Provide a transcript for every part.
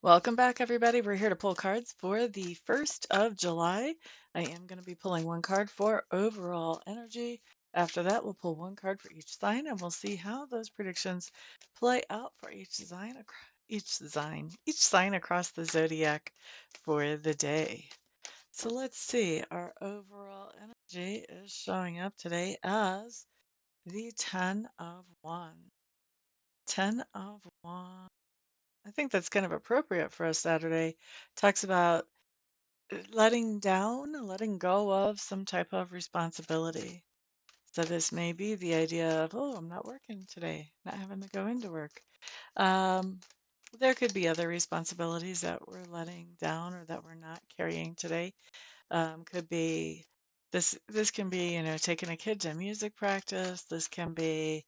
Welcome back, everybody. We're here to pull cards for the 1st of July. I am going to be pulling one card for overall energy. After that, we'll pull one card for each sign, and we'll see how those predictions play out for each sign across the zodiac for the day. So let's see. Our overall energy is showing up today as the Ten of Wands. Ten of Wands. I think that's kind of appropriate for a Saturday. Talks about letting go of some type of responsibility. So this may be the idea of, oh, I'm not working today, not having to go into work. Um, there could be other responsibilities that we're letting down or that we're not carrying today. Could be this can be, taking a kid to music practice. This can be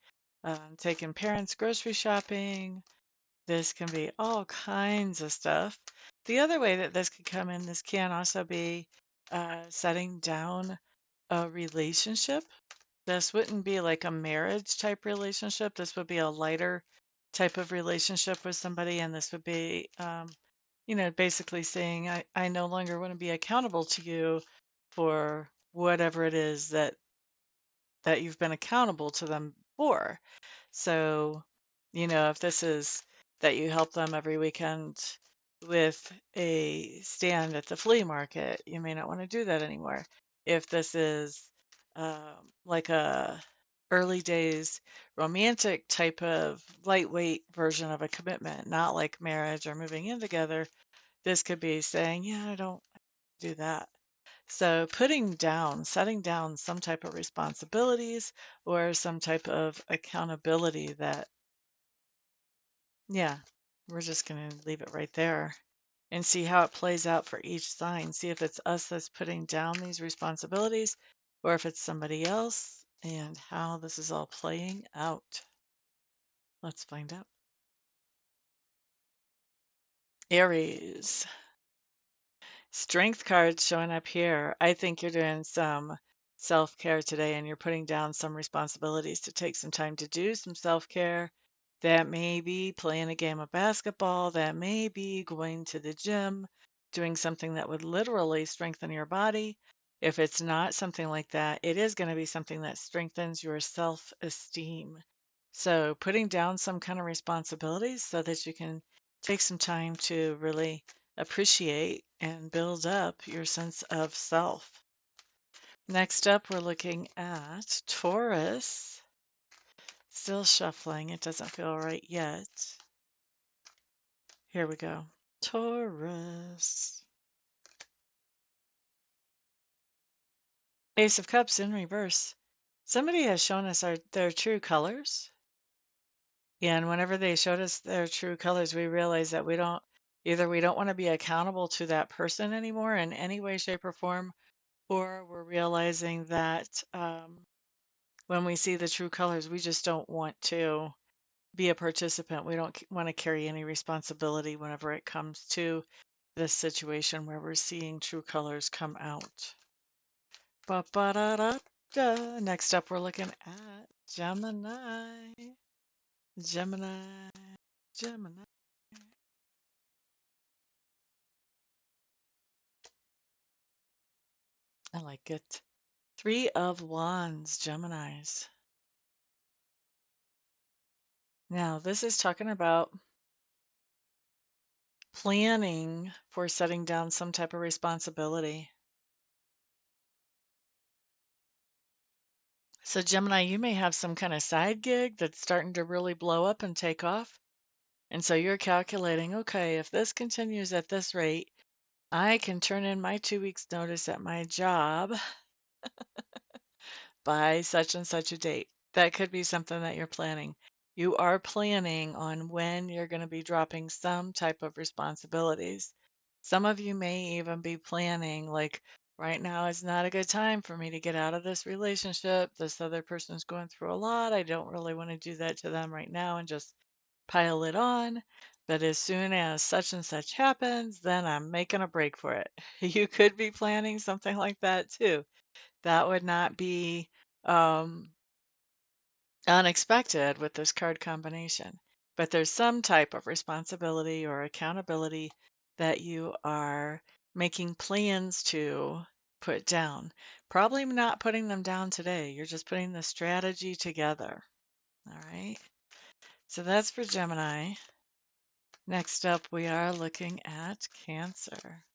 taking parents grocery shopping. This can be all kinds of stuff. The other way that this could come in, this can also be setting down a relationship. This wouldn't be like a marriage type relationship. This would be a lighter type of relationship with somebody. And this would be, basically saying, I no longer want to be accountable to you for whatever it is that you've been accountable to them for. So, if this is that you help them every weekend with a stand at the flea market, you may not want to do that anymore. If this is like a early days romantic type of lightweight version of a commitment, not like marriage or moving in together, this could be saying, yeah, I don't do that. So setting down some type of responsibilities or some type of accountability that, yeah, we're just going to leave it right there and see how it plays out for each sign. See if it's us that's putting down these responsibilities or if it's somebody else and how this is all playing out. Let's find out. Aries. Strength cards showing up here. I think you're doing some self-care today and you're putting down some responsibilities to take some time to do some self-care. That may be playing a game of basketball, that may be going to the gym, doing something that would literally strengthen your body. If it's not something like that, it is going to be something that strengthens your self-esteem. So putting down some kind of responsibilities so that you can take some time to really appreciate and build up your sense of self. Next up, we're looking at Taurus. Still shuffling. It doesn't feel right yet. Here we go. Taurus. Ace of Cups in reverse. Somebody has shown us their true colors. And whenever they showed us their true colors, we realized that we don't want to be accountable to that person anymore in any way, shape, or form, or we're realizing that when we see the true colors, we just don't want to be a participant. We don't want to carry any responsibility whenever it comes to this situation where we're seeing true colors come out. Ba-ba-da-da-da. Next up, we're looking at Gemini. Gemini. Gemini. I like it. Three of Wands, Geminis. Now, this is talking about planning for setting down some type of responsibility. So, Gemini, you may have some kind of side gig that's starting to really blow up and take off. And so you're calculating, okay, if this continues at this rate, I can turn in my 2 weeks' notice at my job by such and such a date. That could be something that you're planning. You are planning on when you're going to be dropping some type of responsibilities. Some of you may even be planning, like, right now is not a good time for me to get out of this relationship. This other person's going through a lot. I don't really want to do that to them right now and just pile it on. But as soon as such and such happens, then I'm making a break for it. You could be planning something like that too. That would not be um, unexpected with this card combination. but there's some type of responsibility or accountability that you are making plans to put down. Probably not putting them down today. You're just putting the strategy together. All right. So that's for Gemini. Next up, we are looking at Cancer.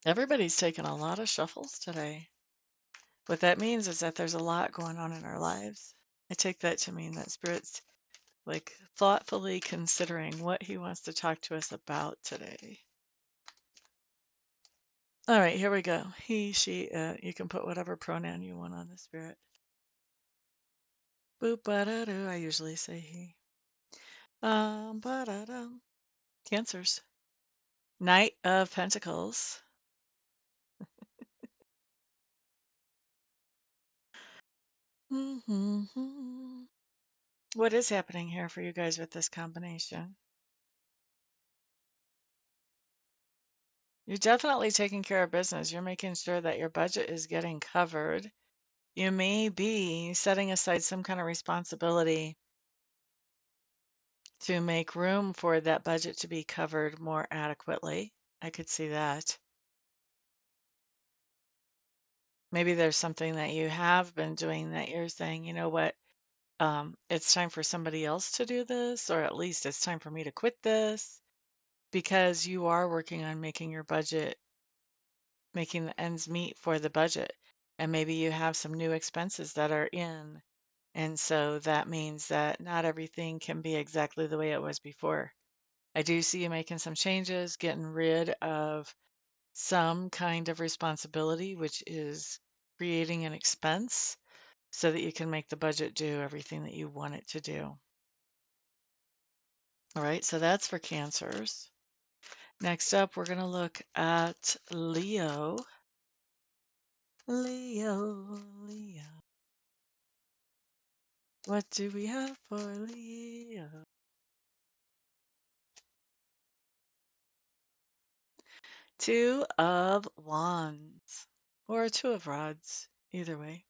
Everybody's taken a lot of shuffles today. What that means is that there's a lot going on in our lives. I take that to mean that Spirit's like thoughtfully considering what he wants to talk to us about today. All right, here we go. He, she, you can put whatever pronoun you want on the Spirit. Boop, ba-da-doo. I usually say he. Ba-da-dum. Cancers. Knight of Pentacles. Mm-hmm. What is happening here for you guys with this combination? You're definitely taking care of business. You're making sure that your budget is getting covered. You may be setting aside some kind of responsibility to make room for that budget to be covered more adequately. I could see that. Maybe there's something that you have been doing that you're saying, you know what, it's time for somebody else to do this, or at least it's time for me to quit this, because you are working on making your budget, making the ends meet for the budget. And maybe you have some new expenses that are in. And so that means that not everything can be exactly the way it was before. I do see you making some changes, getting rid of some kind of responsibility, which is creating an expense so that you can make the budget do everything that you want it to do. All right, so that's for Cancers. Next up, we're going to look at Leo. Leo, Leo. What do we have for Leo? Two of Wands or Two of Rods, either way.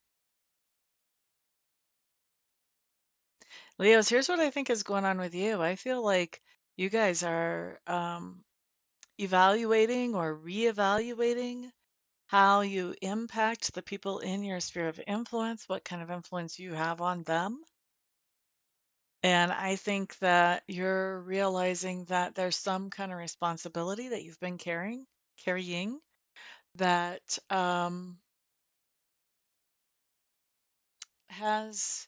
Leos, here's what I think is going on with you. I feel like you guys are evaluating or reevaluating how you impact the people in your sphere of influence, what kind of influence you have on them. And I think that you're realizing that there's some kind of responsibility that you've been carrying that has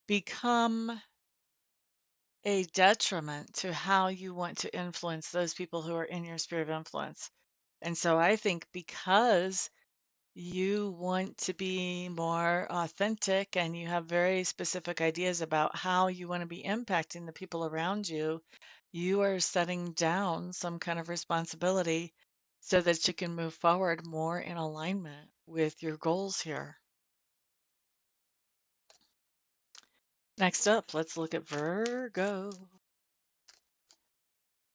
become a detriment to how you want to influence those people who are in your sphere of influence. And so I think because you want to be more authentic and you have very specific ideas about how you want to be impacting the people around you, you are setting down some kind of responsibility so that you can move forward more in alignment with your goals here. Next up, let's look at Virgo.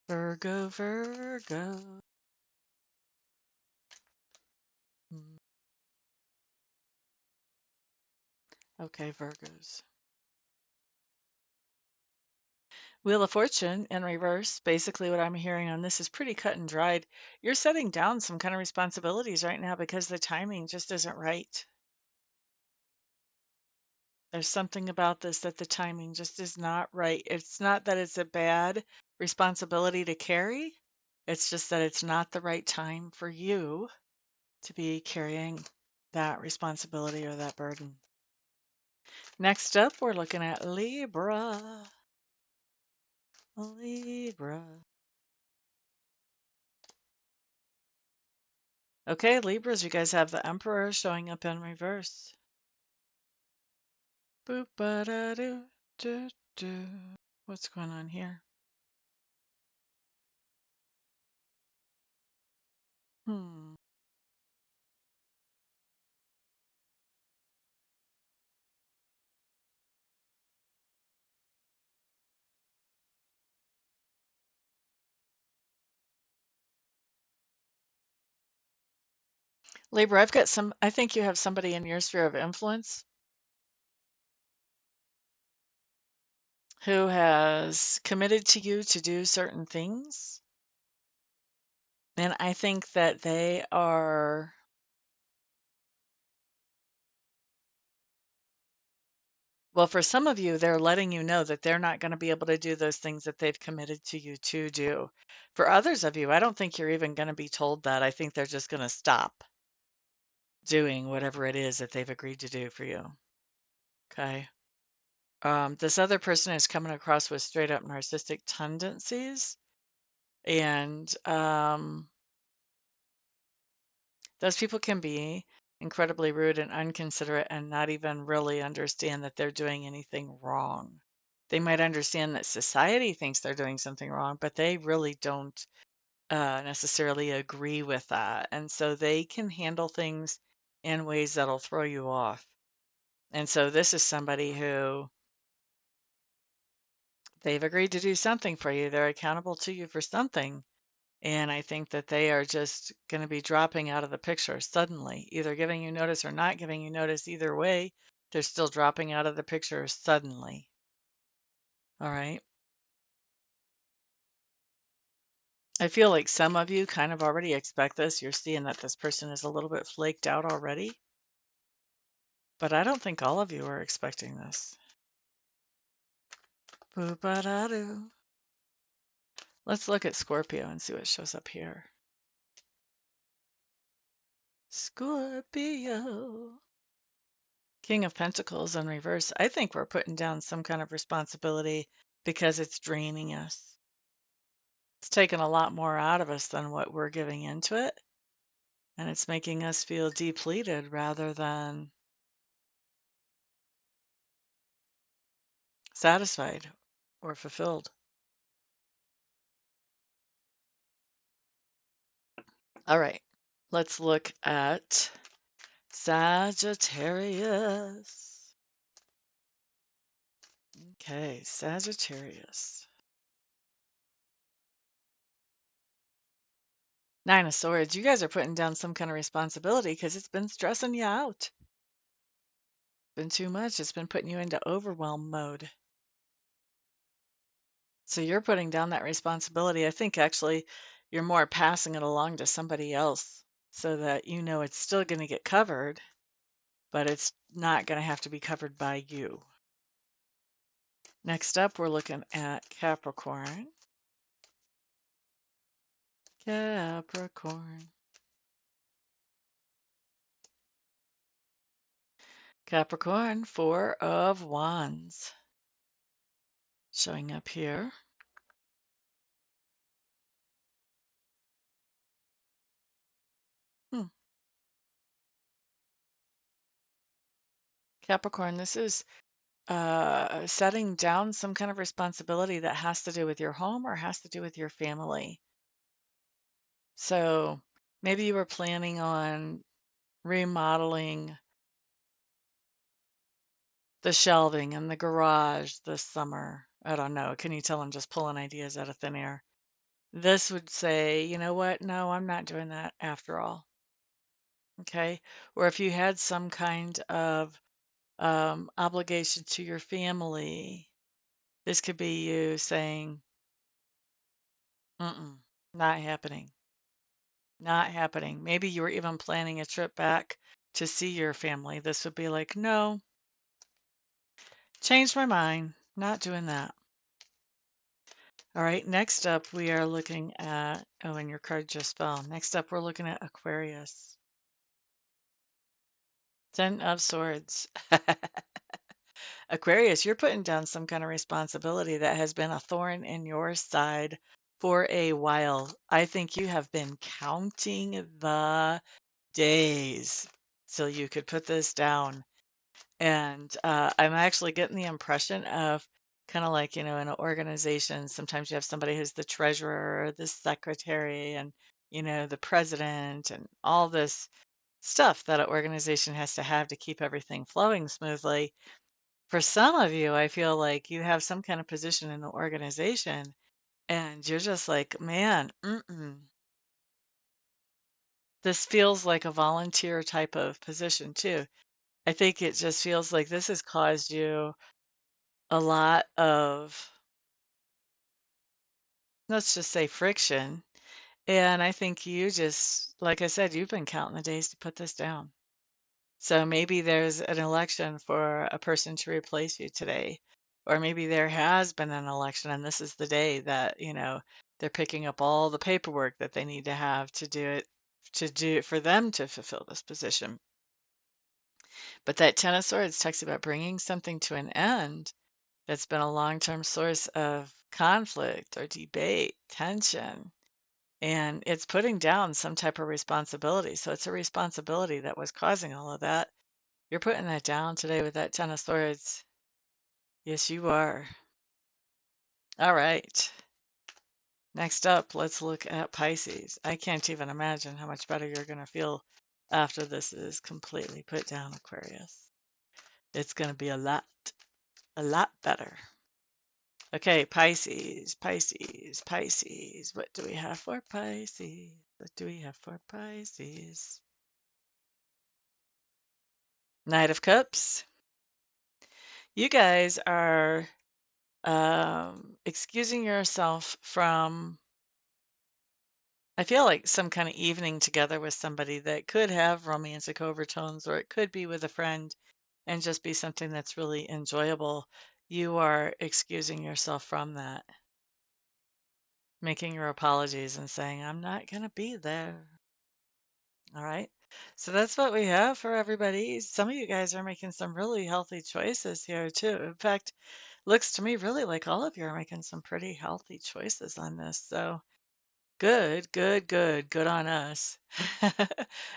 Virgo, Virgo. Hmm. Okay, Virgos. Wheel of Fortune in reverse. Basically, what I'm hearing on this is pretty cut and dried. You're setting down some kind of responsibilities right now because the timing just isn't right. There's something about this that the timing just is not right. It's not that it's a bad responsibility to carry, it's just that it's not the right time for you to be carrying that responsibility or that burden. Next up, we're looking at Libra. Libra. Okay, Libras, you guys have the Emperor showing up in reverse. Boop ba da doo doo doo. What's going on here? Hmm. Libra, I think you have somebody in your sphere of influence who has committed to you to do certain things. And I think that they are, well, for some of you, they're letting you know that they're not going to be able to do those things that they've committed to you to do. For others of you, I don't think you're even going to be told that. I think they're just going to stop doing whatever it is that they've agreed to do for you. Okay. This other person is coming across with straight up narcissistic tendencies. And those people can be incredibly rude and unconsiderate and not even really understand that they're doing anything wrong. They might understand that society thinks they're doing something wrong, but they really don't necessarily agree with that. And so they can handle things in ways that'll throw you off. And so this is somebody who they've agreed to do something for you. They're accountable to you for something. And I think that they are just going to be dropping out of the picture suddenly, either giving you notice or not giving you notice. Either way, they're still dropping out of the picture suddenly. All right. I feel like some of you kind of already expect this. You're seeing that this person is a little bit flaked out already. But I don't think all of you are expecting this. Boo-ba-da-doo. Let's look at Scorpio and see what shows up here. Scorpio. King of Pentacles in reverse. I think we're putting down some kind of responsibility because it's draining us. It's taking a lot more out of us than what we're giving into it. And it's making us feel depleted rather than satisfied or fulfilled. All right, let's look at Sagittarius. Okay, Sagittarius. Nine of Swords. You guys are putting down some kind of responsibility because it's been stressing you out. Been too much. It's been putting you into overwhelm mode. So you're putting down that responsibility. I think actually you're more passing it along to somebody else so that you know it's still going to get covered, but it's not going to have to be covered by you. Next up, we're looking at Capricorn. Capricorn. Capricorn, Four of Wands. Showing up here. Capricorn, this is setting down some kind of responsibility that has to do with your home or has to do with your family. So maybe you were planning on remodeling the shelving in the garage this summer. I don't know. Can you tell I'm just pulling ideas out of thin air? This would say, you know what? No, I'm not doing that after all. Okay. Or if you had some kind of obligation to your family, this could be you saying, mm-mm, not happening. Not happening. Maybe you were even planning a trip back to see your family. This would be like, no, changed my mind. Not doing that. All right, next up, we are looking at, oh, and your card just fell. Next up, we're looking at Aquarius. Ten of Swords. Aquarius, you're putting down some kind of responsibility that has been a thorn in your side for a while. I think you have been counting the days till you could put this down. And I'm actually getting the impression of kind of like, in an organization, sometimes you have somebody who's the treasurer, or the secretary, and, the president, and all this stuff that an organization has to have to keep everything flowing smoothly. For some of you, I feel like you have some kind of position in the organization, and you're just like, man, this feels like a volunteer type of position too. I think it just feels like this has caused you a lot of, let's just say, friction. And I think you just, like I said, you've been counting the days to put this down. So maybe there's an election for a person to replace you today. Or maybe there has been an election and this is the day that, they're picking up all the paperwork that they need to have to do it for them to fulfill this position. But that Ten of Swords talks about bringing something to an end that's been a long-term source of conflict or debate, tension, and it's putting down some type of responsibility. So it's a responsibility that was causing all of that. You're putting that down today with that Ten of Swords. Yes, you are. All right. Next up, let's look at Pisces. I can't even imagine how much better you're going to feel after this is completely put down, Aquarius. It's going to be a lot better. Okay, Pisces, Pisces, Pisces. What do we have for Pisces? What do we have for Pisces? Knight of Cups. You guys are excusing yourself from, I feel like, some kind of evening together with somebody that could have romantic overtones, or it could be with a friend and just be something that's really enjoyable. You are excusing yourself from that, making your apologies and saying, I'm not going to be there. All right. So that's what we have for everybody. Some of you guys are making some really healthy choices here, too. In fact, looks to me really like all of you are making some pretty healthy choices on this. So good, good, good, good on us.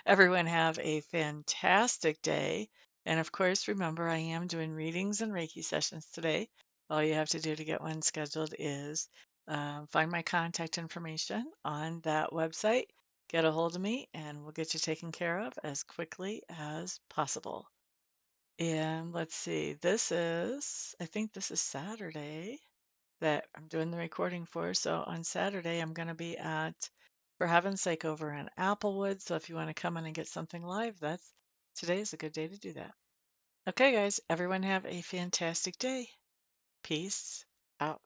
Everyone have a fantastic day. And of course, remember, I am doing readings and Reiki sessions today. All you have to do to get one scheduled is find my contact information on that website, get a hold of me, and we'll get you taken care of as quickly as possible. And let's see, I think this is Saturday that I'm doing the recording for. So on Saturday, I'm going to be at, for heaven's sake, over in Applewood. So if you want to come in and get something live, today is a good day to do that. Okay, guys, everyone have a fantastic day. Peace out.